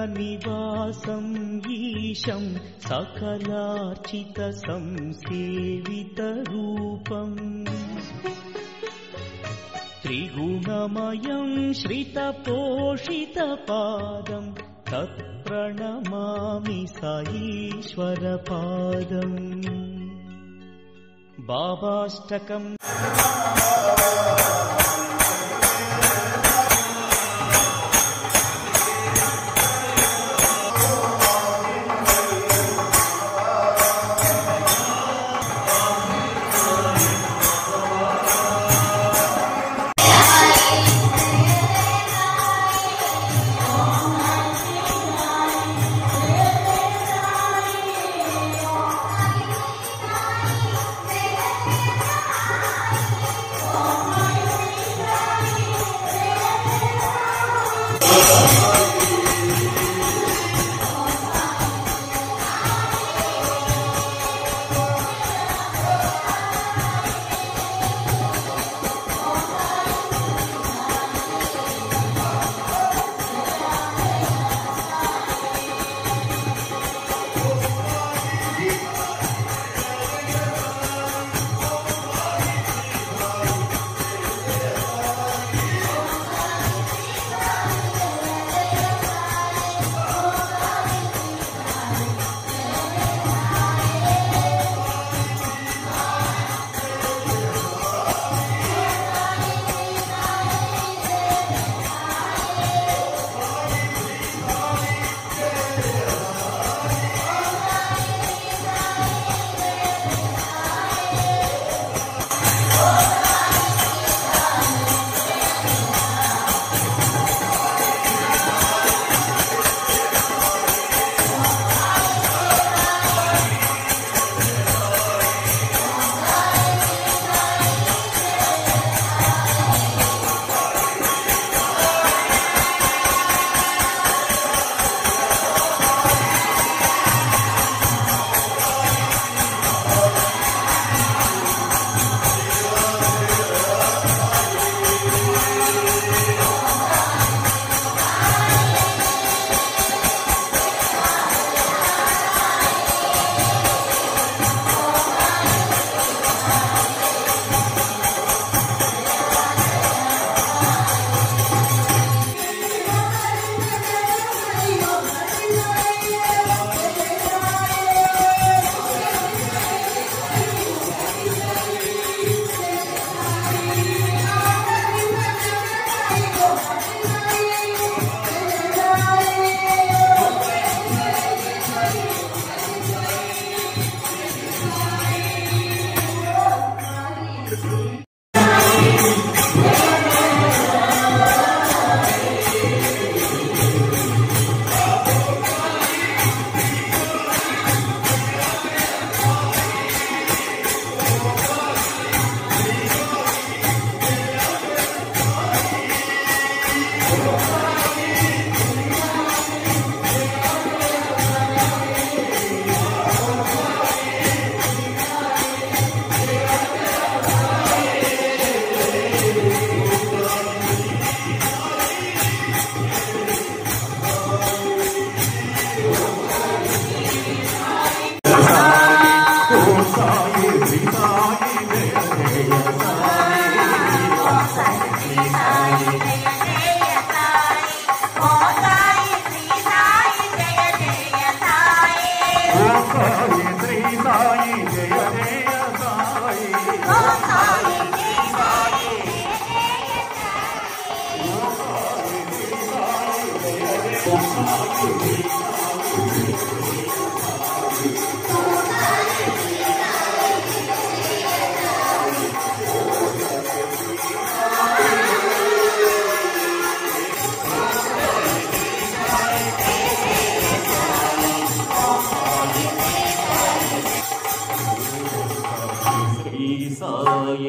నివాసం ఈశం సకలార్చిత సంసేవిత రూపం త్రిగుణమయం శ్రిత పోషిత పాదం తత్ప్రణమామి సాయీశ్వర పాదం. బాబాష్టకం సాయి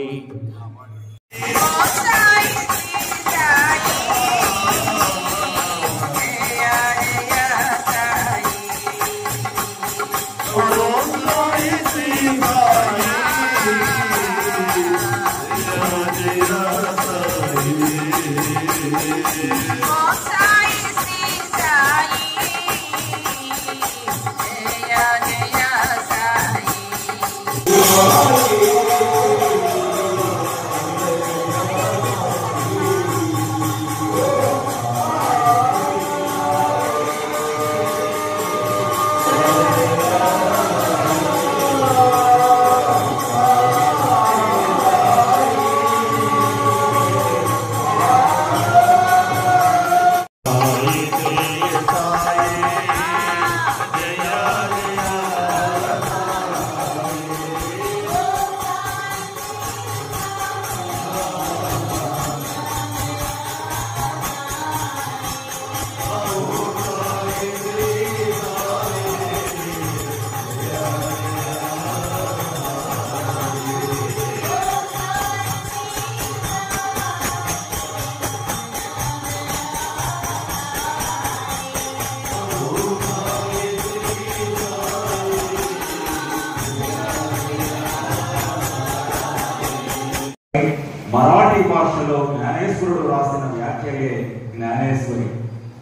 మరాఠీ భాషలో జ్ఞానేశ్వరుడు రాసిన వ్యాఖ్యలే జ్ఞానేశ్వరి.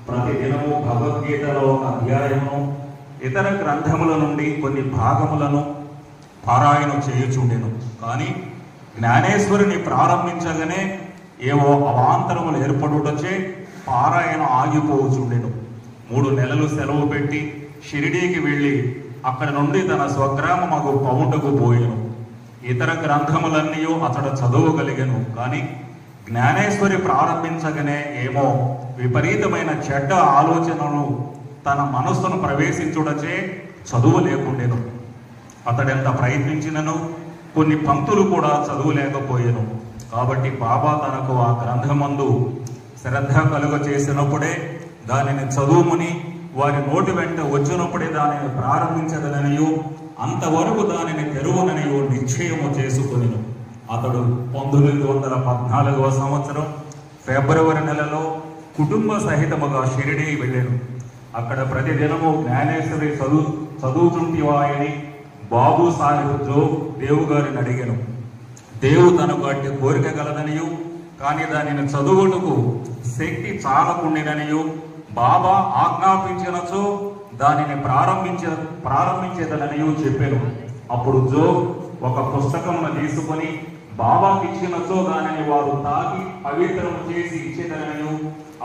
ప్రతిదినము భగవద్గీతలో ఒక అధ్యాయమును ఇతర గ్రంథముల నుండి కొన్ని భాగములను పారాయణం చేయుచుండెను. కానీ జ్ఞానేశ్వరిని ప్రారంభించగానే ఏవో అవాంతరములు ఏర్పడుటచే పారాయణ ఆగిపోచుండెను. 3 నెలలు సెలవు పెట్టి షిరిడీకి వెళ్ళి అక్కడ నుండి తన స్వగ్రామమగు పౌండకు పోయెను. ఇతర గ్రంథములన్నీ అతడు చదవగలిగను. కానీ జ్ఞానేశ్వరి ప్రారంభించగానే ఏమో విపరీతమైన చెడ్డ ఆలోచనలు తన మనస్సును ప్రవేశించుటచే చదువు లేకుండెను. అతడెంత ప్రయత్నించినను కొన్ని పంక్తులు కూడా చదువులేకపోయాను. కాబట్టి బాబా తనకు ఆ గ్రంథమందు శ్రద్ధ కలుగ చేసినప్పుడే దానిని చదువుముని వారి నోటి వెంట వచ్చినప్పుడే దానిని ప్రారంభించదననియు అంతవరకు దానిని తెరువుననియు నిశ్చయము చేసుకునిను. అతడు 1914వ సంవత్సరం ఫిబ్రవరి నెలలో కుటుంబ సహితముగా షిరిడీ వెళ్ళాను. అక్కడ ప్రతిదినము జ్ఞానేశ్వరి చదువుతుంటివాయని బాబు సాహెబ్ జో దేవు గారిని అడిగాను. దేవు తనకు అట్టి కోరిక గలదనియు కానీ దానిని చదువుటకు శక్తి చాలకుండిననియు బాబా ఆజ్ఞాపించినచో దానిని ప్రారంభించేదననియు చెప్పాను. అప్పుడు జో ఒక పుస్తకమును తీసుకొని బాబాకి ఇచ్చినచో దానిని వారు తాకి పవిత్రము చేసి ఇచ్చేదననియు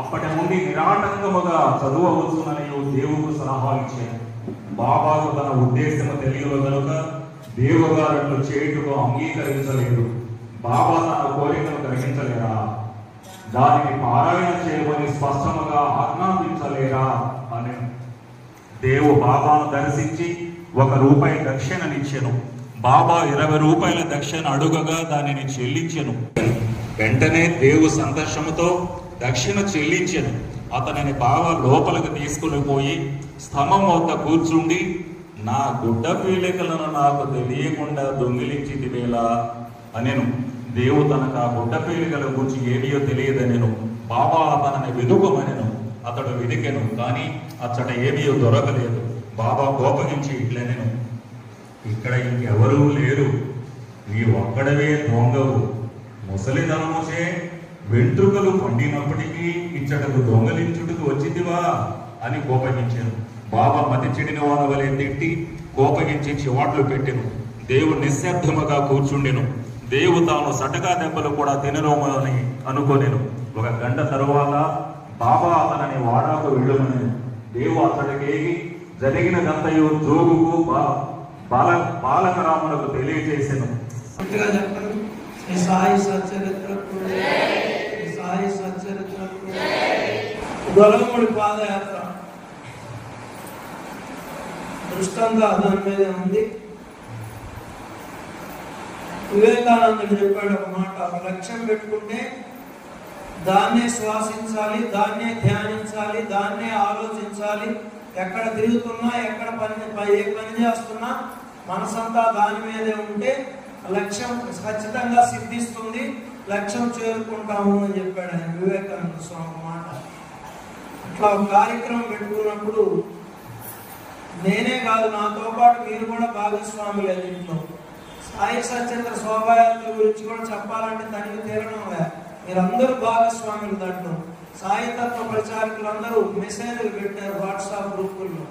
అప్పటి నుండి నిరాటంకముగా చదువవచ్చుననియు దేవుకు సలహా ఇచ్చాను. బాబాకు తన ఉద్దేశము తెలియదు కనుక దేవుగారు చేయుటకు అంగీకరించలేదు. బాబా తన కోరికను గ్రహించలేరా? దానిని పారాయణ చేయమని స్పష్టముగా ఆజ్ఞాపించలేరా అని దేవు బాబాను దర్శించి ₹1 దక్షిణనిచ్చెను. బాబా ₹20 దక్షిణ అడుగగా దానిని చెల్లించెను. వెంటనే దేవు సంతోషముతో దక్షిణ చెల్లించెను. అతనిని బాబా లోపలికి తీసుకుని పోయి స్తంభం వద్ద కూర్చుండి, నా గుడ్డ పీలికలను నాకు తెలియకుండా దొంగిలించితివేలా అనెను. దేవు తనకు ఆ గుడ్డ పీలికల గురించి ఏమియో తెలియదనెను. బాబా అతనిని వెదుకమనెను. అతడు వెదికెను, కానీ అచ్చట ఏమియో దొరకలేదు. బాబా కోపగించి ఇట్లనెను, ఇక్కడ ఇంకెవరూ లేరు, నీ ఒక్కడవే దొంగవు. ముసలిదనముచే వెంట్రుకలు పండినప్పటికీ ఇచ్చటకు దొంగలించుటకు వచ్చిదివా అని కోపగించాను. బాబా మతి చెడిన వాని వలె తిట్టి కోపగించి చివాట్లు పెట్టెను. దేవు నిశ్శబ్దముగా కూర్చుండెను. దేవు తాను సటకా దెబ్బలు కూడా తినరోమని అనుకొనెను. 1 గంట తరువాత బాబా అతనిని వాడాకు వెళ్ళమని దేవు అతడికి జరిగినదంతయు జోగుకు బాలకరాములకు తెలియజేసెను. గొలవముడి పాదయాత్ర దృష్టంగా దాని మీద ఉంది. వివేకానందుడు చెప్పాడు ఒక మాట, ఒక లక్ష్యం పెట్టుకుంటే దాన్నే శ్వాసించాలి, దాన్నే ధ్యానించాలి, దాన్నే ఆలోచించాలి. ఎక్కడ తిరుగుతున్నా, ఎక్కడ ఏ పని చేస్తున్నా మనసంతా దాని మీదే ఉంటే లక్ష్యం ఖచ్చితంగా సిద్ధిస్తుంది, లక్ష్యం చేరుకుంటాము అని చెప్పాడు ఆయన వివేకానంద స్వామి మాట. అట్లా ఒక కార్యక్రమం పెట్టుకున్నప్పుడు నేనే కాదు, నాతో పాటు మీరు కూడా భాగస్వాములే. దీంట్లో సాయి సత్యేంద్ర శోభాయాత్ర గురించి కూడా చెప్పాలంటే తనివి తీరడం మీరందరూ భాగస్వాములు. దాంట్లో సాయితత్వ ప్రచారకులందరూ మెసేజ్లు పెట్టారు వాట్సాప్ గ్రూపుల్లో.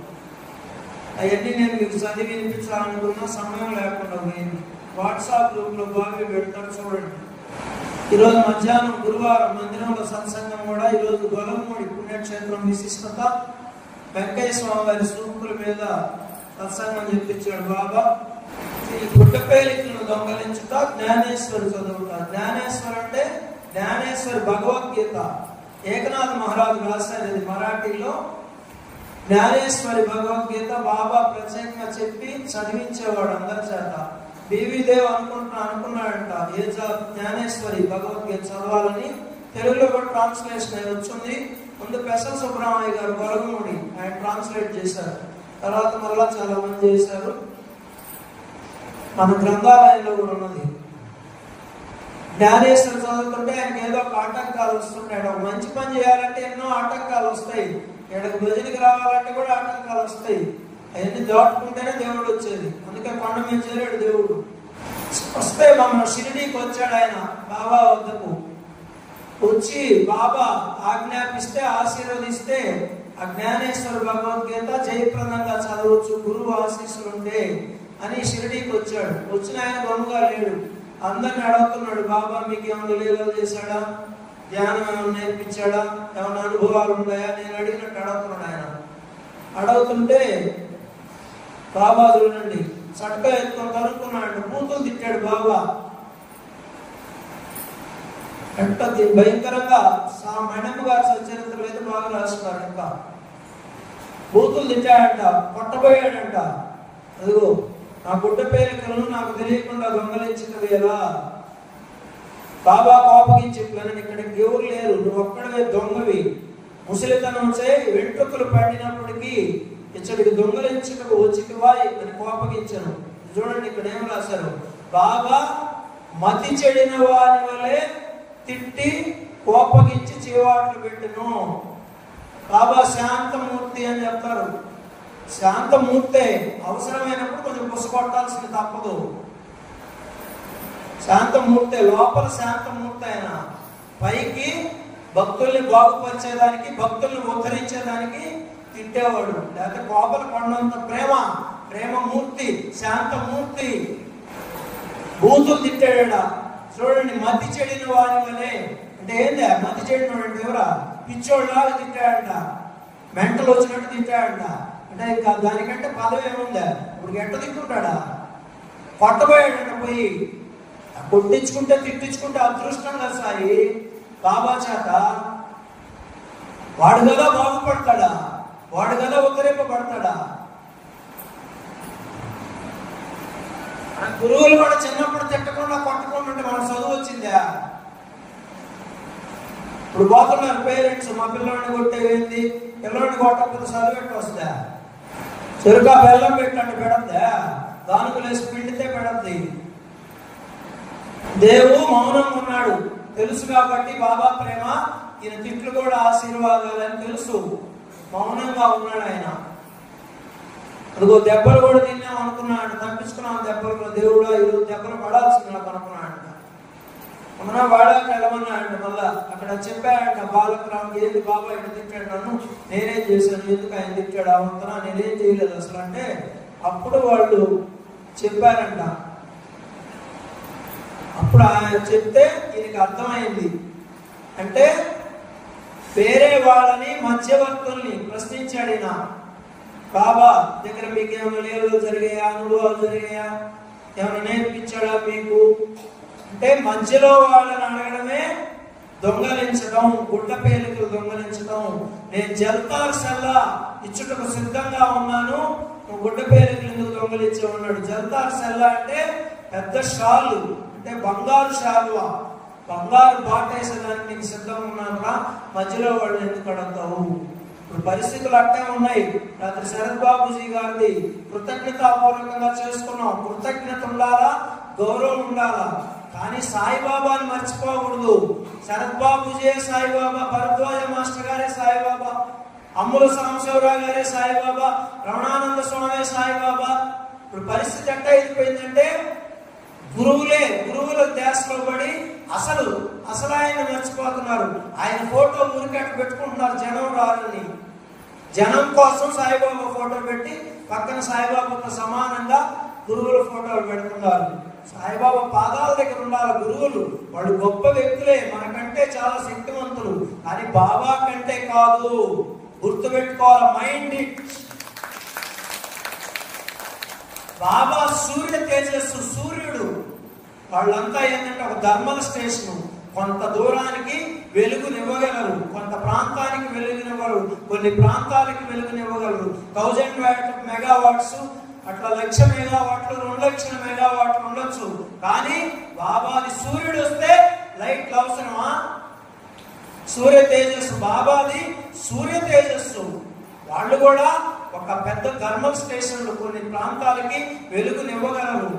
అవన్నీ నేను మీకు చదివి వినిపించాలనుకున్నా సమయం లేకుండా పోయింది. వాట్సాప్ గ్రూప్లో బాగా పెడతారు చూడండి. ఈరోజు మధ్యాహ్నం గురువారం మందిరంలో సత్సంగం కూడా. ఈరోజు గొలవమూడి పుణ్యక్షేత్రం విశిష్టత, వెంకయ్య స్వామి వారి సూపుల మీద సత్సంగం చెప్పించాడు బాబా. ఈ గుడ్డపేలికలను దొంగలించుట, జ్ఞానేశ్వరి చదువుట. జ్ఞానేశ్వర్ అంటే జ్ఞానేశ్వరి భగవద్గీత ఏకనాథ్ మహారాజు రాశారు. ఇది మరాఠీలో. జ్ఞానేశ్వరి భగవద్గీత బాబా ప్రత్యేకంగా చెప్పి చదివించేవాడు అందరి చేత. బివి దేవ్ అనుకున్నాడంట ఏ జ్ఞానేశ్వరి భగవద్గీత చదవాలని. తెలుగులో కూడా ట్రాన్స్లేషన్ అయి వచ్చింది. ముందు పెసల సుబ్రహ్మణ్య గారు గొలగమూడి ఆయన ట్రాన్స్లేట్ చేశారు. తర్వాత మళ్ళా చాలా మంది చేశారు. మన గ్రంథాలయంలో కూడా ఉన్నది. జ్ఞానేశ్వరి చదువుతుంటే ఆయనకి ఏదో ఒక ఆటంకాలు వస్తుంటాయి. ఒక మంచి పని చేయాలంటే ఎన్నో ఆటంకాలు వస్తాయి. ఇక్కడికి భజనకి రావాలంటే కూడా ఆటంకాలు వస్తాయి. అవన్నీ దాటుకుంటేనే దేవుడు వచ్చేది. అందుకే కొండ మీద చేరాడు దేవుడు. వస్తే మన షిరిడీకి వచ్చాడు ఆయన బాబా వద్దకు. వచ్చి బాబా ఆజ్ఞాపిస్తే ఆశీర్వదిస్తే ఆ జ్ఞానేశ్వర భగవద్గీత జయప్రదంగా చదవచ్చు గురువు ఆశీస్సులు ఉంటే అని షిరిడీకి వచ్చాడు. వచ్చిన ఆయన గొంతుగా లేడు. అందరిని అడుగుతున్నాడు, బాబా మీకు ఏమైనా లీలలు చేశాడా, ధ్యానం ఏమైనా నేర్పించాడా, ఏమైనా అనుభవాలు ఉన్నాయా నేను అడిగినట్టు అడుగుతున్నాడు ఆయన. అడుగుతుంటే బాబా చూడండి చట్కా ఎత్తుకొని తరుక్కున్నాడు. బూతులు తిట్టాడు బాబా. ఎంత భయంకరంగా మేడమ్మ గారు సచరిత్రలు అయితే బాగా రాస్తున్నారు. ఇంకా బూతులు తిట్టాడంట, కొట్టబోయాడంట. అదిగో నా గుడ్డ పేలికలను నాకు తెలియకుండా దొంగలించినది ఎలా. బాబా కోపగించి ఇక్కడికి ఎవరు లేరు, నువ్వు ఒక్కడవే దొంగవి. ముసలితనం చేయి వెంట్రుకలు పడినప్పటికీ ఇచ్చడికి దొంగలించుటకు వచ్చికవా అని కోపగించను. చూడండి ఇక్కడ ఏం రాశారు, బాబా మతి చెడిన వారి వలె తిట్టి కోపగించి చీవాట్లు పెట్టును. బాబా శాంతమూర్తి అని చెప్తారు. శాంతమూర్తే, అవసరమైనప్పుడు కొంచెం పుసకొట్టాల్సింది తప్పదు. శాంతమూర్తే, లోపల శాంతమూర్తి ఆయన. పైకి భక్తుల్ని బాగుపరిచేదానికి, భక్తుల్ని ఉద్ధరించేదానికి తిట్టేవాడు. లేకపోతే కోపలు పడినంత ప్రేమమూర్తి, శాంతమూర్తి. బూతులు తిట్టాడా చూడండి. మతి చెడిన వారి వలే అంటే ఏందా మతి చెడిన వాడు అంటే ఎవరా, పిచ్చోళ్ళలాగా తిట్టాడంట, మెంటలు వచ్చినట్టు తిట్టాడంట. అంటే ఇంకా దానికంటే పదవి ఏముందా, ఇప్పుడు ఎట్ట తిట్టుంటాడా. కొట్టబోయాడంట పోయి. కొట్టించుకుంటే తిట్టించుకుంటే అదృష్టం కదా సాయి బాబా చేత. వాడు కదా బాగుపడతాడా, వాడు కదా ఉద్ధరింపబడతాడా. గురువులు కూడా చిన్నప్పుడు తిట్టకుండా కొట్టకుండా మనకు చదువు వచ్చిందా. ఇప్పుడు పోతున్నారు పేరెంట్స్, మా పిల్లవాడిని కొట్టేవేంది, పిల్లవాడిని కొట్టకపోతే చదువు ఎట్టు వస్తుందా. చెరుకా బెల్లం పెట్టండి పెడద్దా, దానికి లేసి పిండితే పెడద్ది. దేవుడు మౌనంగా ఉన్నాడు తెలుసు కాబట్టి బాబా ప్రేమ, ఈయన తిట్లు కూడా ఆశీర్వాదాలని తెలుసు, మౌనంగా ఉన్నాడు ఆయన. అదిగో దెబ్బలు కూడా తిన్నాం అనుకున్నాడు, తప్పించుకున్నాం దెబ్బలు. దేవుడు ఈరోజు దెబ్బలు పడాల్సింది నాకు అనుకున్నాడు. మన వాడాక వెళ్ళమన్నాడు. మళ్ళా అక్కడ చెప్పాడంట బాలకరామ్, ఏంది బాబా ఎటు తిట్టాడు నన్ను, నేనేం చేశాను, ఎందుకు ఆయన తిట్టాడు, అవంతనా నేనేం చేయలేదు అసలు అంటే. అప్పుడు వాళ్ళు చెప్పారంట. అప్పుడు ఆయన చెప్తే ఈయనకి అర్థమైంది. అంటే వేరే వాళ్ళని మధ్యవర్తుల్ని ప్రశ్నించాడు ఈయన. బాబా దగ్గర మీకు ఏమైనా లీలలు జరిగాయా, అనుభవాలు జరిగాయా, ఏమైనా నేర్పించాడా మీకు అంటే మధ్యలో వాళ్ళని అడగడమే దొంగలించడం, గుడ్డ పేలికలు దొంగలించడం. నేను జల్తార్ సల్లా ఇచ్చుటకు సిద్ధంగా ఉన్నాను, నువ్వు గుడ్డ పేలికలు ఎందుకు దొంగలించే ఉన్నాడు. జల్తార్ సల్లా అంటే పెద్ద షాలు, అంటే బంగారు షాలువా, బంగారు బాటేసేదానికి నీకు సిద్ధంగా ఉన్నానురా, మధ్యలో వాళ్ళు ఎందుకు అడుగుతావు. ఇప్పుడు పరిస్థితులు అట్టే ఉన్నాయి. రాత్రి శరత్ బాబుజీ గారిది కృతజ్ఞతాపూర్వకంగా చేసుకున్నాం. కృతజ్ఞత ఉండాలా, గౌరవం ఉండాలా, కానీ సాయిబాబాని మర్చిపోకూడదు. శరత్ బాబుజీ సాయిబాబా, భరద్వాజ మాస్టర్ గారే సాయిబాబా, అమ్ముల సాంబశివరావు గారే సాయిబాబా, రమణానంద స్వామి సాయిబాబా. ఇప్పుడు పరిస్థితి ఎట్ట అయిపోయిందంటే గురువుల ధ్యాసలో పడి అసలు ఆయన మర్చిపోతున్నారు. ఆయన ఫోటో ఊరికట్టు పెట్టుకుంటున్నారు జనం రాలని. జనం కోసం సాయిబాబా ఫోటో పెట్టి పక్కన సాయిబాబాతో సమానంగా గురువుల ఫోటోలు పెడుతున్నారు. సాయిబాబా పాదాల దగ్గర ఉండాలి గురువులు. వాళ్ళు గొప్ప వ్యక్తులే, మనకంటే చాలా శక్తివంతులు, కానీ బాబా కంటే కాదు. గుర్తుపెట్టుకోవాలి, మైండ్ ఇట్. బాబా సూర్య తేజస్సు, సూర్యుడు. వాళ్ళంతా ఏంటంటే ఒక థర్మల్ స్టేషన్. కొంత దూరానికి వెలుగునివ్వగలరు, కొంత ప్రాంతానికి వెలుగునివ్వరు, కొన్ని ప్రాంతాలకు వెలుగునివ్వగలరు. 1000 మెగావాట్స్, అట్లా 1,00,000 మెగావాట్లు, 2,00,000 మెగావాట్లు ఉండొచ్చు. కానీ బాబాది సూర్యుడు వస్తే లైట్లు అవసరమా? సూర్య తేజస్సు, బాబాది సూర్య తేజస్సు. వాళ్ళు కూడా ఒక పెద్ద థర్మల్ స్టేషన్లు, కొన్ని ప్రాంతాలకి వెలుగునివ్వగలరు.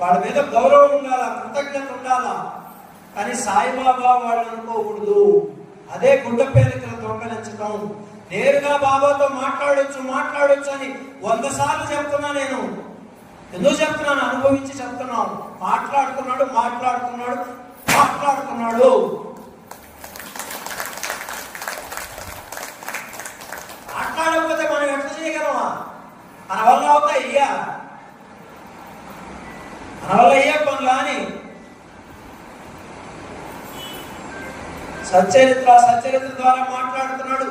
వాళ్ళ మీద గౌరవం ఉండాలా, కృతజ్ఞత ఉండాలా. కానీ సాయిబాబా వాళ్ళు అనుకోకూడదు. అదే గుడ్డ పేలికలు దొంగలించడం. నేరుగా బాబాతో మాట్లాడొచ్చు అని 100 సార్లు చెప్తున్నా. నేను ఎందుకు చెప్తున్నాను? అనుభవించి చెప్తున్నాను. మాట్లాడుతున్నాడు. మాట్లాడకపోతే మనం ఎట్లా చేయగలమా? మన వల్ల అవుతాయి పనులు అని. సచ్చరిత్ర ద్వారా మాట్లాడుతున్నాడు.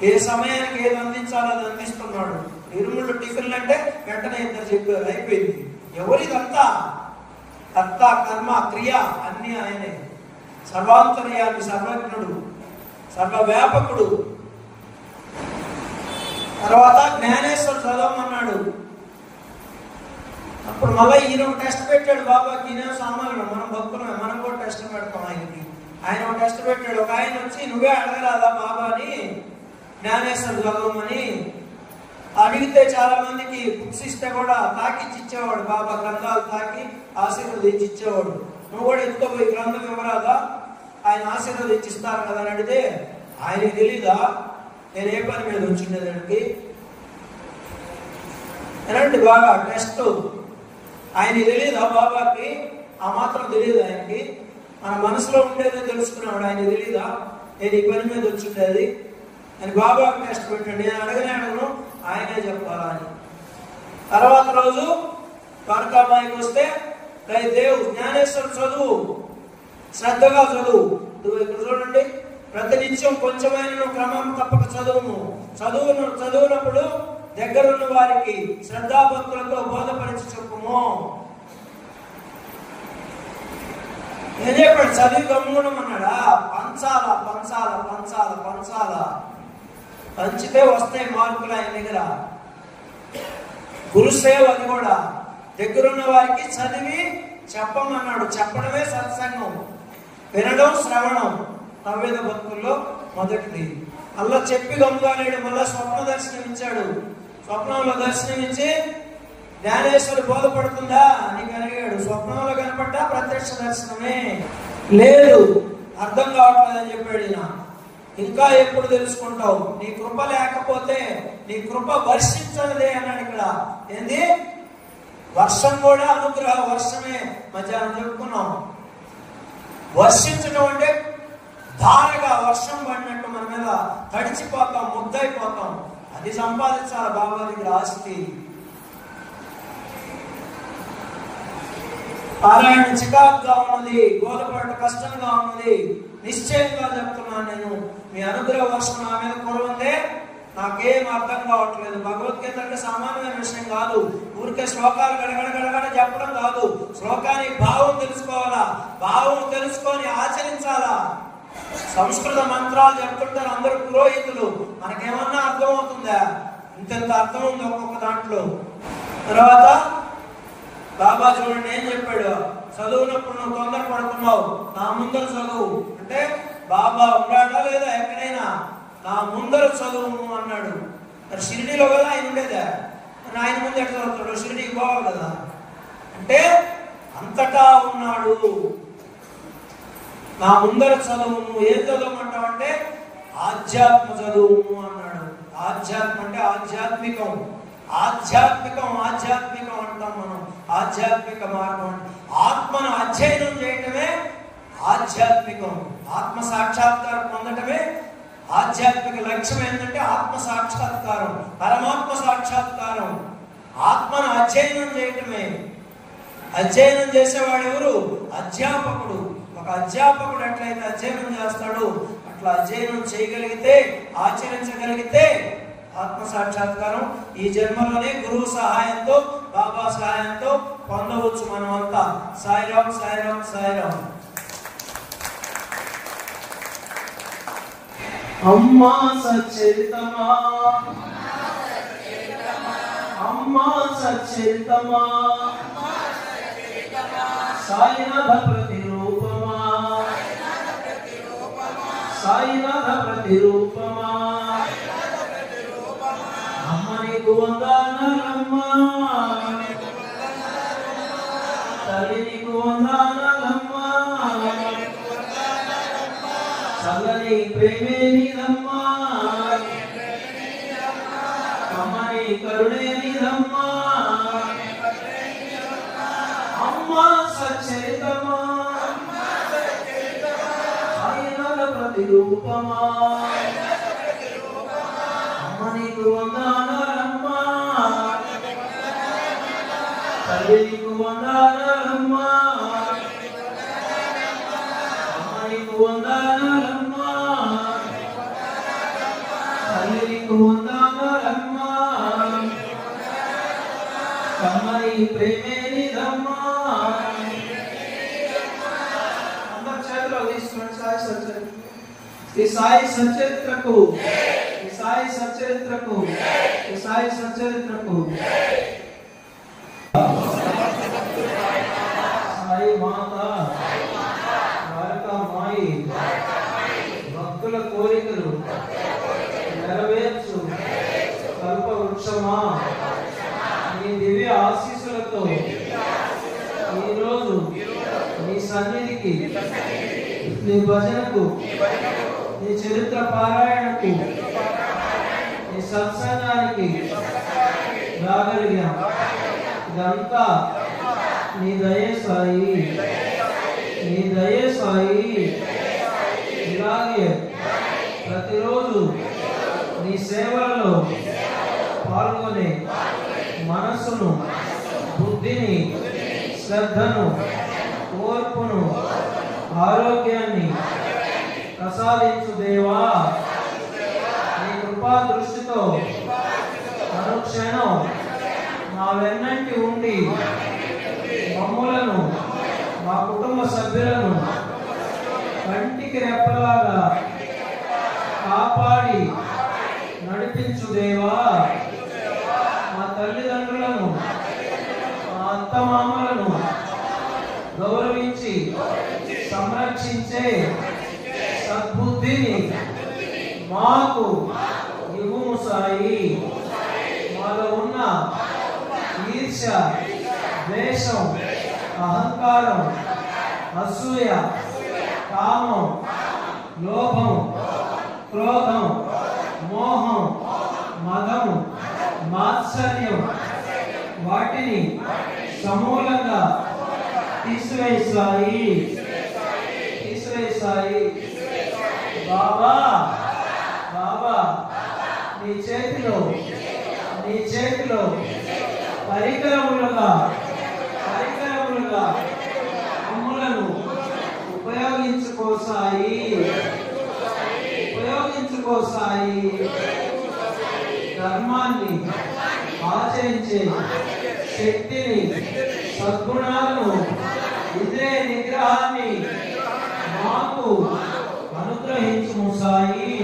ఏ సమయానికి ఏది అందించాలో అది అందిస్తున్నాడు. ఇరుముళ్ళు టిఫిన్లు అంటే వెంటనే ఇద్దరు చెప్పారు, అయిపోయింది. ఎవరిదంతా కర్త, కర్మ, క్రియ అన్ని ఆయనే. సర్వాంతర్యామి, సర్వజ్ఞుడు, సర్వవ్యాపకుడు. తర్వాత జ్ఞానేశ్వరు చదవమన్నాడు. అప్పుడు మళ్ళీ ఈయన టెస్ట్ పెట్టాడు బాబాకి. ఈయన సామాన్యుడు, మనం భక్తులమే, మనం కూడా టెస్ట్ పెడతాం ఆయనకి. ఆయన టెస్ట్ పెట్టాడు. ఒక ఆయన వచ్చి, నువ్వే అడగరాదా బాబాని జ్ఞానేశ్వరు చదవమని అడిగితే చాలా మందికి బుక్స్ ఇస్తే కూడా తాకిచ్చి ఇచ్చేవాడు. బాబా గ్రంథాలు తాకి ఆశీర్వదించి ఇచ్చేవాడు. నువ్వు కూడా ఎత్తుకోపోయి గ్రంథం ఇవ్వరాదా, ఆయన ఆశీర్వదించి ఇస్తారు కదా అని అడిగితే ఆయనకి తెలీదా నేను ఏ పని మీద వచ్చిండేదానికి? ఎలాంటి బాగా టెస్ట్ ఆయనకి తెలీదా? బాబాకి ఆ మాత్రం తెలియదు. ఆయనకి మన మనసులో ఉండేదే తెలుసుకున్నాడు. ఆయన తెలీదా నేను ఈ పని మీద వచ్చిండేది అని? బాబాకి టెస్ట్ పెట్టండి. నేను అడగను, ఆయనే చెప్పాలా అని. తర్వాత రోజు ద్వారకామాయికి వస్తే, దేవు జ్ఞానేశ్వరు చదువు, శ్రద్ధగా చదువు. ఇక్కడ చూడండి, ప్రతినిత్యం కొంచెమైన క్రమం తప్పక చదువునప్పుడు దగ్గరున్న వారికి శ్రద్ధాభక్తులతో బోధపరిచి చెప్పుము. ఏం చెప్పాడు? చదివి గమ్మునం అన్నాడా? పంచాల పంచితే వస్తాయి మార్కులు ఆయన దగ్గర. గురుసేవ, అది కూడా దగ్గరున్న వారికి చదివి చెప్పమన్నాడు. చెప్పడమే సత్సంగం, వినడం శ్రవణం. నవ్వేద భక్తుల్లో మొదటిది. అలా చెప్పి గమ్ముగాలేడు. మళ్ళా స్వప్న దర్శనం ఇచ్చాడు. స్వప్నంలో దర్శనమిచ్చి, జ్ఞానేశ్వరు బోధపడుతుందా నీకు అడిగాడు. స్వప్నంలో కనపడ్డా ప్రత్యక్ష దర్శనమే లేదు, అర్థం కావట్లేదని చెప్పాడు ఈయన. ఇంకా ఎప్పుడు తెలుసుకుంటావు? నీ కృప లేకపోతే, నీ కృప వర్షించనిదే అన్నాడు. ఇక్కడ ఏంది? వర్షం కూడా అనుగ్రహ వర్షమే. మధ్యాహ్నం చెప్పుకున్నాం. వర్షించడం అంటే ధారగా వర్షం పడినట్టు మన మీద తడిచిపోతాం, ముద్దైపోతాం. అది సంపాదించాలి బాబా దగ్గర ఆస్తి. పారాయణ చికాకుగా ఉన్నది, బోధపడట కష్టంగా ఉన్నది. నిశ్చయంగా చెప్తున్నాను నేను, మీ అనుగ్రహ వర్షం నా మీద కురవందే. నాకేం అర్థం కావట్లేదు. భగవద్గీత అంటే సామాన్యమైన విషయం కాదు. ఊరికే శ్లోకాలు గడగడ చెప్పడం కాదు. శ్లోకానికి భావం తెలుసుకోవాలా, భావం తెలుసుకొని ఆచరించాలా. సంస్కృత మంత్రాలు చెప్తుంటారు అందరూ పురోహితులు. మనకేమన్నా అర్థం అవుతుందా? ఇంత అర్థం ఉంది ఒక్కొక్క దాంట్లో. తర్వాత బాబా చూడండి ఏం చెప్పాడు? చదువునప్పుడు నువ్వు తొందరపడుతున్నావు, నా ముందర చదువు అంటే బాబా ఉన్నాడా లేదా ఎక్కడైనా? నా ముందర చదువు అన్నాడు. మరి షిరిడీలో కదా ఆయన ఉండేదా? ఆయన ముందు ఎట్లా చదువుతాడు? షిరిడీకి పోవాలి కదా. అంటే అంతటా ఉన్నాడు. నా ముందర చదువు. ఏం చదవమంటావు అంటే ఆధ్యాత్మ చదువు అన్నాడు. ఆధ్యాత్మ అంటే ఆధ్యాత్మికం. ఆధ్యాత్మికం అంటాం మనం. ఆధ్యాత్మిక మార్గం ఆత్మను అధ్యయనం చేయటమే ఆధ్యాత్మికం. ఆత్మ సాక్షాత్కారం పొందటమే ఆధ్యాత్మిక లక్ష్యం. ఏంటంటే ఆత్మ సాక్షాత్కారం, పరమాత్మ సాక్షాత్కారం. ఆత్మను అధ్యయనం చేయటమే. అధ్యయనం చేసేవాడు ఎవరు? అధ్యాపకుడు. ఒక అధ్యాపకుడు ఎట్లయితే అధ్యయనం చేస్తాడో అట్లా అధ్యయనం చేయగలిగితే, ఆచరించగలిగితే ఆత్మ సాక్షాత్కారం ఈ జన్మలోనే గురువు సహాయంతో, బాబా సహాయంతో పొందవచ్చు మనం అంతా. సాయిరాం, సాయిరాం, సాయిరాం. అమ్మా సచ్చరితమా, అమ్మా సచ్చరితమా, సాయినాథ ప్రతిరూపమా, సాయినాథ ప్రతిరూపమా, అమ్మ నీకు వందనాలమ్మా, తల్లి నీకు వందనాలమ్మా, చల్లని ప్రేమే నీదమ్మా, అమ్మని కరుణే నీదమ్మా, అమ్మా సచ్చరితమా, సాయినాథ ప్రతిరూపమా, అమ్మ నీకు వందనాలమ్మా, తల్లి నీకు వందనాలమ్మా, అమ్మ నీకు వందనాలమ్మా, తల్లి నీకు వందనాలమ్మా, కమ్మని ప్రేమే నీదమ్మా. అందరి చేతిలో తీసుకోండి సాయి సచ్చరిత్ర. ఈ సాయి సచ్చరిత్రకు, ఈ సాయి సచ్చరిత్రకు, ఈ సాయి సచ్చరిత్రకు సాయి మాత ద్వారకామాయి భక్తుల కోరికలు నెరవేర్చు కల్ప వృక్షమా, నీ దివ్య ఆశీస్సులతో ఈరోజు నీ సన్నిధికి, నీ భజనకు, నీ చరిత్ర పారాయణకు, నీ సత్సంగానికి రాగలిగాం. ఇదంతా నీ దయే సాయి, నీ దయే సాయి. ఇలాగే ప్రతిరోజు నీ సేవలలో పాల్గొనే మనసును, బుద్ధిని, శ్రద్ధను, ఓర్పును, ఆరోగ్యాన్ని ప్రసాదించు దేవా. నీ కృపా దృష్టితో అనుక్షణం మా వెన్నంటి ఉండి మమ్ములను, మా కుటుంబ సభ్యులను కంటికి రెప్పలాగా కాపాడి నడిపించు దేవా. మా తల్లిదండ్రులను, మా అత్తమామలను గౌరవించి సంరక్షించే సద్బుద్ధిని మాకు ఇవ్వుము సాయి. మాలో ఉన్న ఈర్ష్య, ద్వేషం, అహంకారం, అసూయ, కామం, లోభం, క్రోధం, మోహం, మదం, మాత్సర్యం వాటిని సమూలంగా తీసివేసాయి, తీసివేసాయి. బాబా, బాబా నీ చేతిలో, నీ చేతిలో పరికరములుగా, పరికరములుగా అమ్ములను ఉపయోగించుకోసాయి, ఉపయోగించుకోసాయి. ధర్మాన్ని ఆచరించే శక్తిని, సద్గుణాలను, ఇంద్రియ నిగ్రహాన్ని మాకు అనుగ్రహించుము సాయి.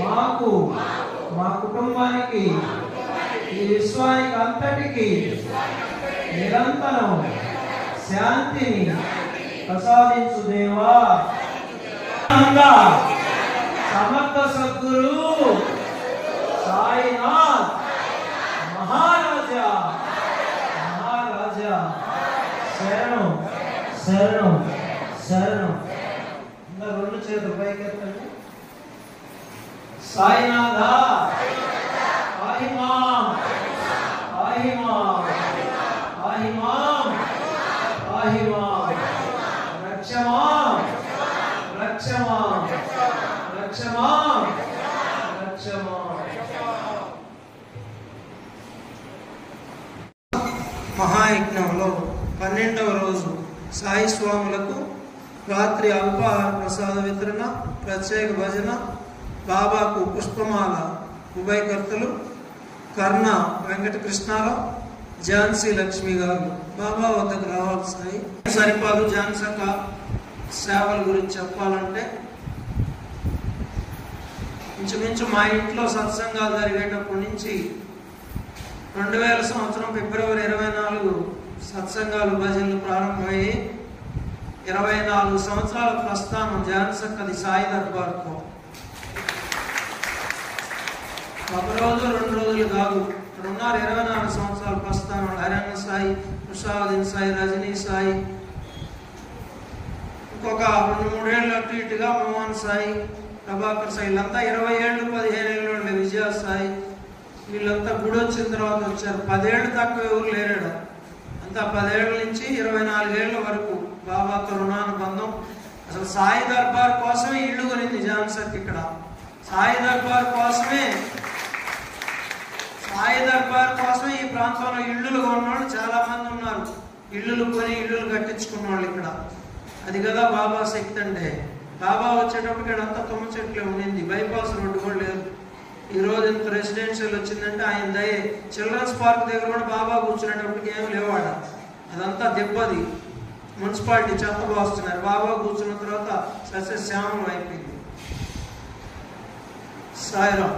మాకు, మా కుటుంబానికి, ఈ విశ్వానికి అంతటికి నిరంతరం శాంతిని ప్రసాదించు దేవా. సమర్థ సద్గురు సాయినాథ్ మహారాజా, మహారాజా శరణం, శరణం, శరణం. రెండు చేతులు పైకెత్తండి. సాయినాథ, సాయిమాం. పాహి మాం, పాహి మాం, పాహి మాం, రక్ష మాం, రక్ష మాం, రక్ష మాం, రక్ష మాం. మహాయజ్ఞంలో 12వ రోజు సాయి స్వాములకు రాత్రి అల్పాహార ప్రసాద వితరణ, ప్రత్యేక భజన, బాబాకు పుష్పమాల ఉభయకర్తలు కర్ణ వెంకటకృష్ణారావు, ఝాన్సీ లక్ష్మి గారు బాబా వద్దకు రావాలి. సాయి సరిపాదు ఝాన్సక్క సేవల గురించి చెప్పాలంటే ఇంచుమించు మా ఇంట్లో సత్సంగాలు జరిగేటప్పటి నుంచి 2000 సంవత్సరం ఫిబ్రవరి 24 సత్సంగాలు భజనలు ప్రారంభమయ్యి 24 సంవత్సరాల ప్రస్థానం ఝాన్సక్కది సాయి దర్బార్తో. ఒక రోజు 2 రోజులు కాదు, ఇక్కడ ఉన్నారు 24 సంవత్సరాల ప్రస్థానం. హరియాణ సాయి, ఉషావుద్దీన్ సాయి, రజనీ సాయి, ఇంకొక 2-3 ఏళ్ళు అటు ఇటుగా మోహన్ సాయి, ప్రభాకర్ సాయి, వీళ్ళంతా 20 ఏళ్ళు 15 ఏళ్ళు ఉండే విజయ సాయి, వీళ్ళంతా గుడి వచ్చిన తర్వాత వచ్చారు. 10 ఏళ్ళు తక్కువ ఎవరు లేరాడు. అంతా 10 ఏళ్ళ నుంచి 24 ఏళ్ళ వరకు బాబాతో రుణానుబంధం. అసలు సాయి దర్బార్ కోసమే ఇల్లు కొనింది ఝాన్సక్. ఇక్కడ సాయి దర్బార్ కోసమే ఈ ప్రాంతంలో ఇళ్ళు కొన్నవాళ్ళు చాలా మంది ఉన్నారు. ఇళ్ళు కొని ఇళ్ళు కట్టించుకున్న వాళ్ళు ఇక్కడ. అది కదా బాబా శక్తి అంటే. బాబా వచ్చేటప్పటికి అంతా తుమ్మ చెట్లే ఉండింది, బైపాస్ రోడ్డు కూడా లేదు. ఈ రోజు ఇంత రెసిడెన్షియల్ వచ్చిందంటే ఆయన దయే. చిల్డ్రన్స్ పార్క్ దగ్గర కూడా బాబా కూర్చునేటప్పటికి ఏమి లేవాడ, అదంతా దెబ్బది. మున్సిపాలిటీ చెత్త పోస్తున్నారు. బాబా కూర్చున్న తర్వాత సస్యశ్యామలం అయిపోయింది. సాయిరాం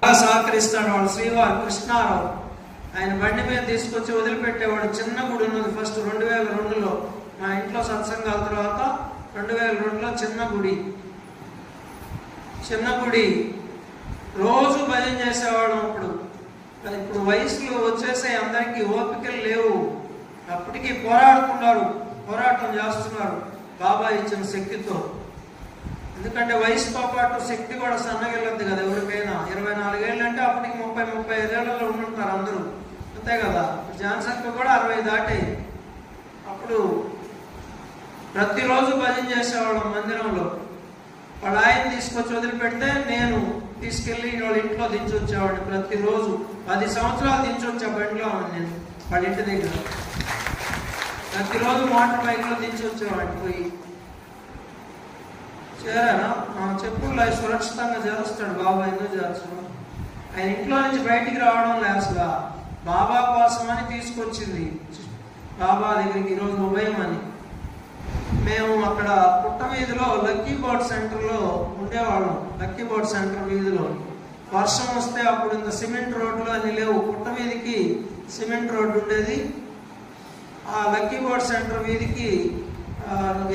బాగా సహకరిస్తాడు. వాడు శ్రీవారు కృష్ణారావు, ఆయన బండి మీద తీసుకొచ్చి వదిలిపెట్టేవాడు. చిన్న గుడి ఉన్నది ఫస్ట్ 2002లో మా ఇంట్లో సత్సంగాల తర్వాత 2002లో చిన్న గుడి రోజు భజన చేసేవాడు. ఇప్పుడు వయసులో వచ్చేసే అందరికీ ఓపికలు లేవు. అప్పటికీ పోరాటం చేస్తున్నారు బాబా ఇచ్చిన శక్తితో. ఎందుకంటే వయసుతో పాటు శక్తి కూడా సన్నగిల్లద్దు కదా ఎవరికైనా. 24 ఏళ్ళు అంటే అప్పటికి 30-35 ఏళ్లలో ఉండుంటారు అందరూ, అంతే కదా. ఝాన్సక్ కూడా 60 దాటాయి. అప్పుడు ప్రతిరోజు భజన చేసేవాళ్ళం మందిరంలో. వాళ్ళ ఆయన తీసుకొచ్చి వదిలిపెడితే నేను తీసుకెళ్ళి వాళ్ళ ఇంట్లో దించి వచ్చేవాడిని. ప్రతిరోజు 10 సంవత్సరాలు దించి వచ్చా బండిలో నేను వాళ్ళ ఇంటి దగ్గర. ప్రతిరోజు మోటార్ బైక్లో దించి వచ్చేవాడిని. పోయి చేరారా చెప్పులు సురక్షితంగా చేస్తాడు బాబా. ఎందుకు చేస్తాడు? ఆయన ఇంట్లో నుంచి బయటికి రావడం లేసగా బాబా కోసమని తీసుకొచ్చింది బాబా దగ్గరికి. ఈరోజు ఉభయం అని మేము అక్కడ పుట్ట వీధిలో లక్కీ బోర్డ్ సెంటర్లో ఉండేవాళ్ళం. లక్కీ బోర్డ్ సెంటర్ వీధిలో వర్షం వస్తే అప్పుడు ఇంత సిమెంట్ రోడ్లు అని లేవు. పుట్ట వీధికి సిమెంట్ రోడ్డు ఉండేది. ఆ లక్కీ బోర్డ్ సెంటర్ వీధికి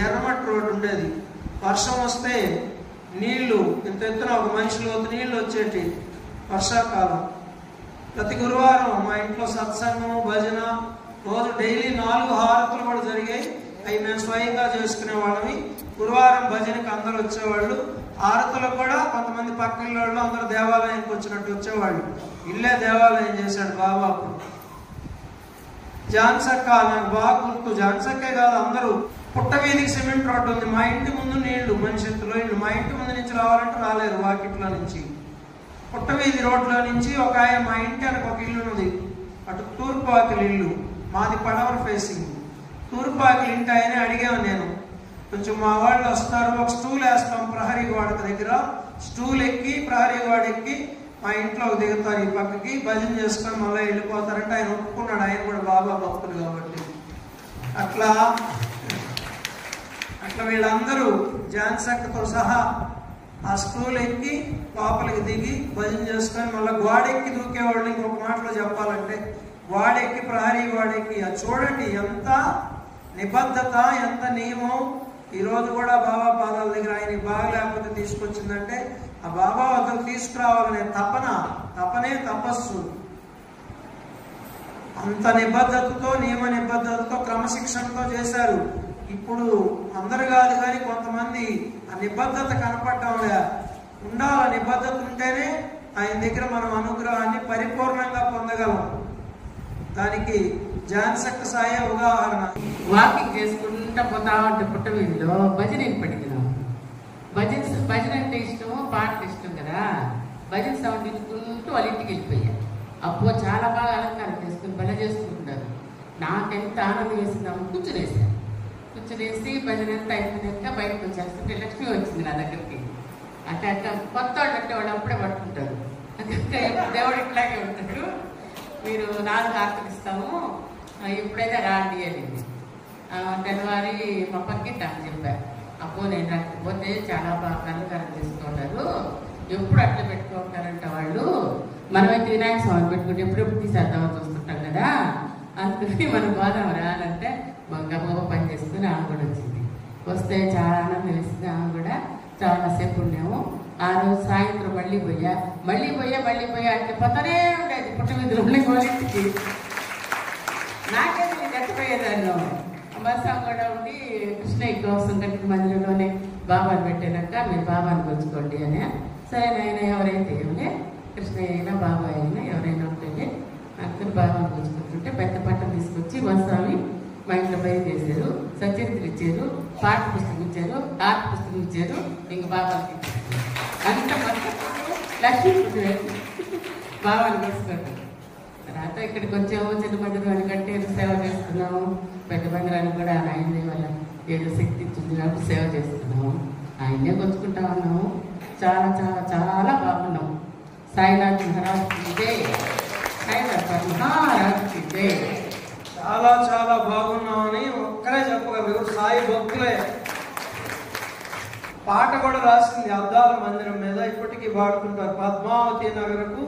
ఎర్రమట్టి రోడ్డు ఉండేది. వర్షం వస్తే నీళ్లు ఇంత ఎత్తున ఒక మనిషి లోతు నీళ్లు వచ్చేటి వర్షాకాలం. ప్రతి గురువారం మా ఇంట్లో సత్సంగము భజన రోజు డైలీ 4 హారతులు కూడా జరిగాయి. అవి మేము స్వయంగా చేసుకునే వాళ్ళమి. గురువారం భజనకి అందరూ వచ్చేవాళ్ళు. హారతులకు కూడా కొంతమంది పక్కన వాళ్ళు అందరూ దేవాలయానికి వచ్చినట్టు వచ్చేవాళ్ళు. ఇల్లే దేవాలయం చేశాడు బాబా. అప్పుడు ఝాన్సక్క నాకు బాగా గుర్తు. ఝాన్సక్కే కాదు అందరూ. పుట్ట వీధికి సిమెంట్ రోడ్డు ఉంది. మా ఇంటి ముందు నీళ్లు, మనిషిలో ఇల్లు. మా ఇంటి ముందు నుంచి రావాలంటే రాలేరు వాకిట్లో నుంచి. పుట్ట వీధి రోడ్లో నుంచి ఒక ఆయన మా ఇంటి వెనక ఒక ఇల్లు ఉంది. అటు తూర్పు వాకిలి ఇల్లు, మాది పడవర్ ఫేసింగ్. తూర్పు వాకిలి ఇంటి ఆయన అడిగాను నేను. కొంచెం మా వాళ్ళు వస్తారు, ఒక స్టూల్ వేస్తాం ప్రహరీ గోడ దగ్గర. స్టూల్ ఎక్కి ప్రహరీ గోడ ఎక్కి మా ఇంట్లోకి దిగుతారు, ఈ పక్కకి భజన చేసుకొని మళ్ళీ వెళ్ళిపోతారంటే ఆయన ఒప్పుకున్నాడు. ఆయన కూడా బాబా భక్తులు కాబట్టి. అట్లా వీళ్ళందరూ ఝాన్సక్కతో సహా ఆ స్టూల్ ఎక్కి లోపలికి దిగి భజన చేసుకొని మళ్ళీ గోడెక్కి దూకేవాళ్ళు. ఇంకొక మాటలో చెప్పాలంటే గోడెక్కి ప్రహరీ గోడెక్కి. అది చూడండి ఎంత నిబద్ధత, ఎంత నియమం. ఈరోజు కూడా బాబా పాదాల దగ్గర ఆయనకి బాగా లేకపోతే తీసుకొచ్చిందంటే ఆ బాబా వద్దకు తీసుకురావాలనే తపనే తపస్సు. అంత నిబద్ధతతో, నియమ నిబద్ధతతో, క్రమశిక్షణతో చేశారు. ఇప్పుడు అందరు కాదు కానీ కొంతమంది ఆ నిబద్ధత కనపడటం లే. ఉండాల నిబద్ధత ఉంటేనే ఆయన దగ్గర మనం అనుగ్రహాన్ని పరిపూర్ణంగా పొందగలం. దానికి జాన్సక్క సాయ ఉదాహరణ. వాకింగ్ చేసుకుంటా పోతా ఉంటే పుట్ట వీధిలో భజన పడినాం. భజన అంటే ఇష్టము, పాటలు ఇష్టం కదా. భజన సౌండ్ ఇచ్చుకుంటూ వాళ్ళ ఇంటికి వెళ్ళిపోయా. అప్పుడు చాలా బాగా అలంకారం చేసుకుని భజన చేసుకుంటున్నారు. నాకెంత ఆనందం వేసిందాము. కూర్చునేసి భజన అంతా అయిపోయినాక బయటకు వచ్చేస్తుంటే లక్ష్మి వచ్చింది నా దగ్గరికి. అక్క కొత్త వాళ్ళు అంటే వాళ్ళు అప్పుడే పట్టుకుంటారు. దేవుడు ఇట్లాగే ఉంటాడు, మీరు 4 హారతులు ఇస్తాము, ఎప్పుడైతే రాండి అనింది. తెల్లవారి మా పక్కింటి అని చెప్పారు. అప్పుడు నేను రాకపోతే చాలా బాగా అలంకారం చేసుకుంటారు, ఎప్పుడు అట్లా పెట్టుకుంటారంట వాళ్ళు. మనమైతే వినాయక స్వామి పెట్టుకుంటే ఎప్పుడెప్పుడు తీసేద్దామని చూస్తుంటాం కదా, అందుకని మనం పోదాం రానంటే గబగబా పని చేసుకుని ఆమె కూడా వచ్చింది. వస్తే చాలా ఆనందం వేసింది. ఆమె కూడా చాలాసేపు ఉన్నాము. ఆ రోజు సాయంత్రం మళ్ళీ పోయా అంటే పోతానే ఉండేది పుట్ట మీద వాళ్ళింటికి. నాకేది నేను ఎట్టపోయేదాన్ని. బస్సు కూడా ఉండి కృష్ణయ్య కోసం కట్టిన మందిరంలోనే బాబాను పెట్టాక మీరు బాబాను కొలుచుకోండి అని. సరే నాయన ఎవరైతే ఏమని కృష్ణయ్య అయినా బాబాయ్ అయినా ఎవరైనా ఉంటే అందరూ బాబాను కొలుచుకుంటుంటే పెద్ద పట్టం తీసుకొచ్చి వస్తామి మా ఇంట్లో బయట చేశారు. సచరిత్రలు ఇచ్చారు, పాఠ పుస్తకం ఇచ్చారు, ఆర్ట్ పుస్తకం ఇచ్చారు. ఇంక బాబాకి అంత లక్ష్మీ బాబాను కొలుచుకుంటారు. తర్వాత ఇక్కడికి వచ్చాము, చిన్న మందిరాన్ని కట్టేది సేవ చేస్తున్నాము. పెద్ద మందిరానికి కూడా ఆయనే వల్ల ఏదో శక్తి ఇచ్చింది కాబట్టి సేవ చేస్తున్నాము. ఆయనే కొలుచుకుంటా ఉన్నాము. చాలా చాలా చాలా బాగున్నాము. సాయినాథ్ మహారాజ్కి జై, సాయినాథ్ మహారాజ్కి జై. చాలా చాలా బాగున్నామని ఒక్కరే చెప్పగలరు, సాయి భక్తులే. పాట కూడా రాసింది అద్దాల మందిరం మీద, ఇప్పటికీ పాడుకుంటారు. పద్మావతి నగరకు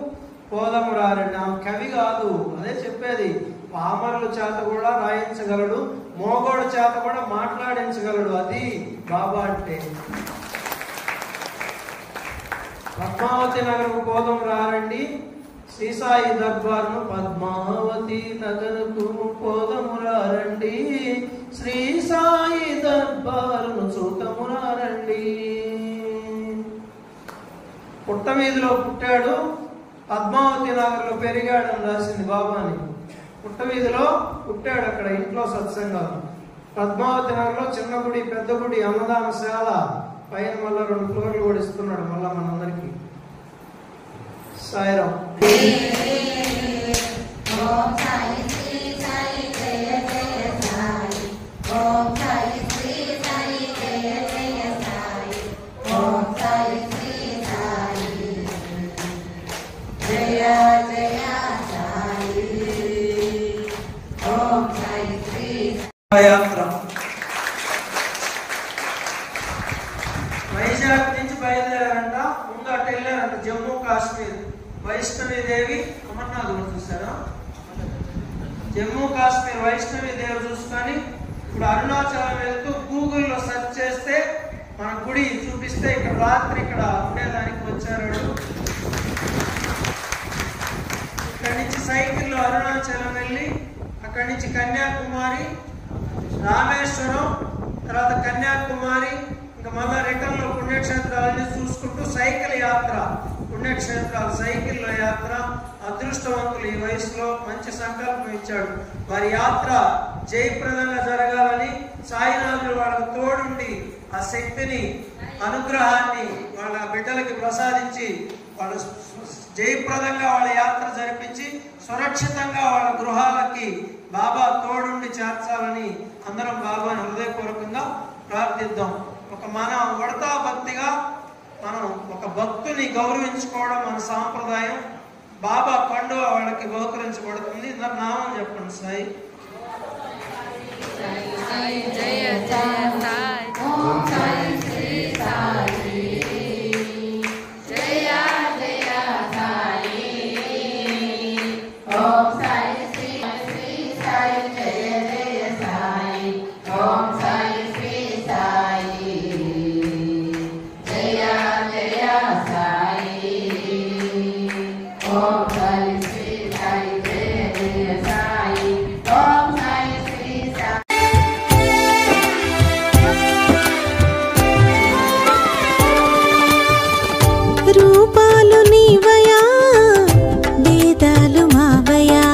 పోదము రారండి. ఆమె కవి కాదు, అదే చెప్పేది. పామరుల చేత కూడా రాయించగలడు, మోగోడు చేత కూడా మాట్లాడించగలడు. అది బాబా అంటే. పద్మావతి నగరకు పోదము రారండి, శ్రీసాయి దర్బార్ను పద్మావతి నగరకు పోదమురారండి, శ్రీసాయి దర్బారును చూతమురారండి. పుట్ట వీధిలో పుట్టాడు, పద్మావతి నగర్లో పెరిగాడని రాసింది బాబాని. పుట్ట వీధిలో పుట్టాడు, అక్కడ ఇంట్లో సత్సంగాలు. పద్మావతి నగర్లో చిన్న గుడి, పెద్ద గుడి, అన్నదానశాల, పైన మళ్ళా 2 ఫ్లోర్లు కూడా ఇస్తున్నాడు మళ్ళా మనందరికి. సాయిరాం. యాత్ర వైజాగ్ నుంచి బయలుదేరారంట. ముందు అటు వెళ్ళారంట జమ్మూ కాశ్మీర్. వైష్ణవి దేవి అమర్నాథ్ చూసారా? జమ్మూ కాశ్మీర్ వైష్ణవి దేవి చూసుకొని ఇప్పుడు అరుణాచలం వెళ్తూ గూగుల్లో సెర్చ్ చేస్తే మన గుడి చూపిస్తే ఇక్కడ రాత్రి ఇక్కడ ఉండేదానికి వచ్చారు. ఇక్కడి నుంచి సైకిల్లో అరుణాచలం వెళ్ళి అక్కడి నుంచి కన్యాకుమారి, రామేశ్వరం, తర్వాత కన్యాకుమారి, ఇంకా మళ్ళా రిటర్న్ లో పుణ్యక్షేత్రాలన్నీ చూసుకుంటూ సైకిల్ యాత్ర, పుణ్యక్షేత్రాలు సైకిల్లో యాత్ర. అదృష్టవంతులు ఈ వయసులో మంచి సంకల్పం ఇచ్చాడు. వారి యాత్ర జయప్రదంగా జరగాలని సాయినాథుడు వాళ్ళకు తోడుండి ఆ శక్తిని, అనుగ్రహాన్ని వాళ్ళ బిడ్డలకి ప్రసాదించి వాళ్ళ జయప్రదంగా వాళ్ళ యాత్ర జరిపించి సురక్షితంగా వాళ్ళ గృహాలకి బాబా తోడుండి చేర్చాలని అందరం బాబాని హృదయపూర్వకంగా ప్రార్థిద్దాం. మన ఉడతా భక్తిగా మనం ఒక భక్తుని గౌరవించుకోవడం మన సాంప్రదాయం. బాబా కండువ వాళ్ళకి బహుకరించబడుతుంది. నామం చెప్పండి. సాయి జయ జయ సాయి, ఓం సాయి శ్రీ సాయి, జయ జయ సాయి, ఓం సాయి శ్రీ సాయి, జయ జయ సాయి, ఓం సాయి శ్రీ సాయి, జయ జయ సాయి, ఓం సాయి శ్రీ సాయి, జయ జయ సాయి, ఓం సాయి శ్రీ సాయి. రూపాలు నీవయా, వేదాలు మావయా,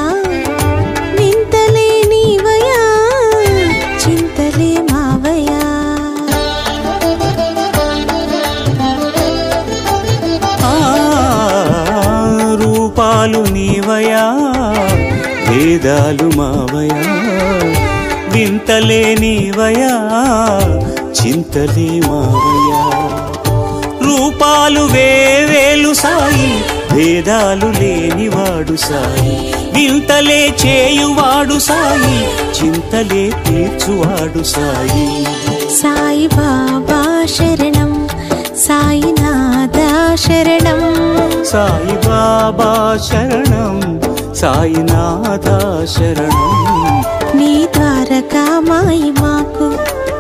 రూపాలు నీవయా వేదాలు మావయా వింతలే నీవయా చింతలే మావయా రూపాలు వేవేలు సాయి భేదాలు లేనివాడు సాయి వింతలే చేయువాడు సాయి చింతలే తీర్చువాడు సాయి సాయి బాబా శరణం సాయినాథ శరణం సాయి బాబా శరణం సాయినాథ శరణం నీ ద్వారకా మాయి మాకు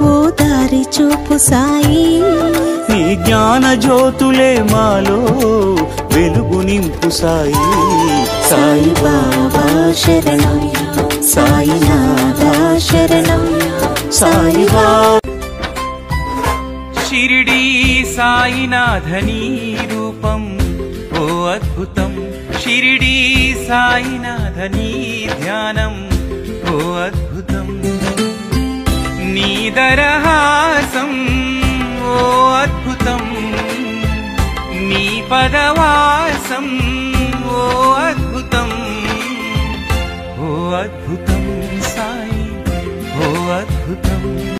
ఓ దారి చూపు సాయి నీ జ్ఞాన జ్యోతులే మాలో వెలుగు నింపు సాయి సాయి బాబా శరణం సాయినాథ శరణం సాయి బాబా షిరిడీ సాయినాథనీ రూపం ఓ అద్భుతం షిరిడీ సాయినాథనీ ధ్యానం ఓ అద్భుతం నీ దరహాసం ఓ అద్భుతం నీ పదవాసం ఓ అద్భుతం ఓ అద్భుతం సాయి ఓ అద్భుతం